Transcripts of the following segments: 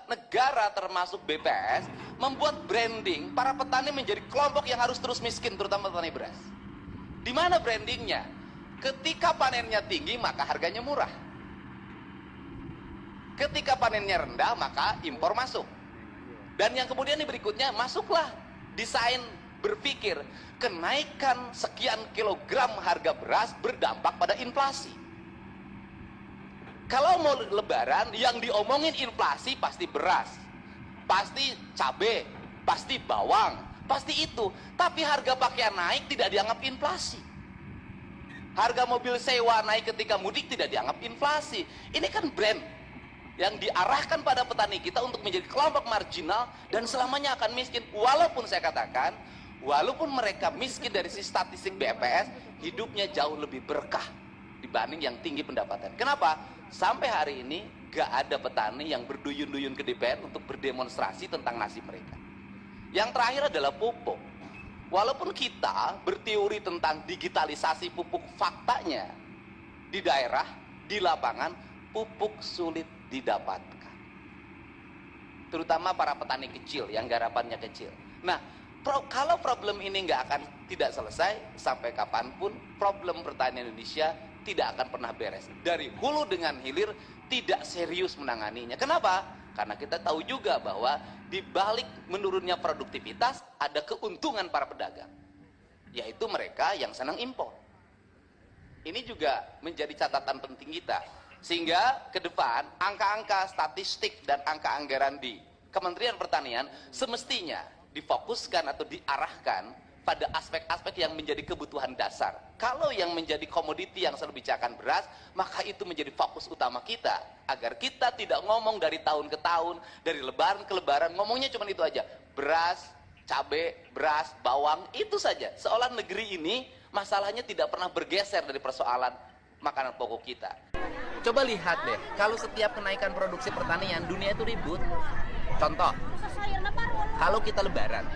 negara termasuk BPS membuat branding para petani menjadi kelompok yang harus terus miskin, terutama petani beras. Di mana brandingnya? Ketika panennya tinggi maka harganya murah. Ketika panennya rendah maka impor masuk. Dan yang kemudian berikutnya, masuklah desain berpikir kenaikan sekian kilogram harga beras berdampak pada inflasi. Kalau mau lebaran yang diomongin inflasi pasti beras, pasti cabai, pasti bawang, pasti itu. Tapi harga pakaian naik tidak dianggap inflasi. Harga mobil sewa naik ketika mudik tidak dianggap inflasi. Ini kan brand yang diarahkan pada petani kita untuk menjadi kelompok marginal dan selamanya akan miskin. Walaupun saya katakan, walaupun mereka miskin dari sisi statistik BPS, hidupnya jauh lebih berkah dibanding yang tinggi pendapatan. Kenapa? Sampai hari ini gak ada petani yang berduyun-duyun ke DPR untuk berdemonstrasi tentang nasib mereka. Yang terakhir adalah pupuk. Walaupun kita berteori tentang digitalisasi pupuk, faktanya di daerah, di lapangan, pupuk sulit didapatkan. Terutama para petani kecil yang garapannya kecil. Nah, kalau problem ini nggak akan tidak selesai sampai kapanpun, problem pertanian Indonesia tidak akan pernah beres. Dari hulu dengan hilir tidak serius menanganinya. Kenapa? Karena kita tahu juga bahwa di balik menurunnya produktivitas ada keuntungan para pedagang, yaitu mereka yang senang impor. Ini juga menjadi catatan penting kita, sehingga ke depan angka-angka statistik dan angka anggaran di Kementerian Pertanian semestinya difokuskan atau diarahkan pada aspek-aspek yang menjadi kebutuhan dasar. Kalau yang menjadi komoditi yang selalu bicarakan beras, maka itu menjadi fokus utama kita, agar kita tidak ngomong dari tahun ke tahun, dari lebaran ke lebaran, ngomongnya cuma itu aja, beras, cabai, beras, bawang, itu saja. Seolah negeri ini masalahnya tidak pernah bergeser dari persoalan makanan pokok kita. Coba lihat deh, kalau setiap kenaikan produksi pertanian, dunia itu ribut. Contoh, kalau kita lebaran,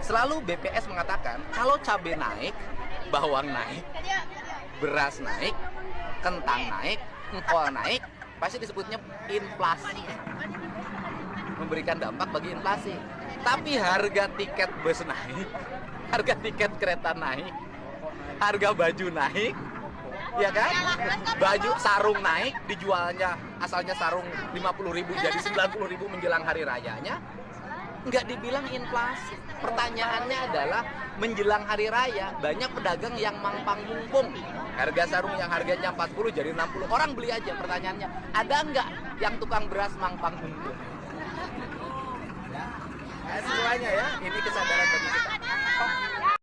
selalu BPS mengatakan kalau cabai naik, bawang naik, beras naik, kentang naik, engkol naik, pasti disebutnya inflasi, memberikan dampak bagi inflasi. Tapi harga tiket bus naik, harga tiket kereta naik, harga baju naik, ya kan? Baju sarung naik, dijualnya asalnya sarung 50.000 jadi 90.000 menjelang hari rayanya, nggak dibilang inflasi. Pertanyaannya adalah menjelang hari raya banyak pedagang yang mangpang mumpung, harga sarung yang harganya 40 jadi 60, orang beli aja. Pertanyaannya, ada nggak yang tukang beras mangpang mumpung? Semuanya ya, ini kesadaran bagi kita.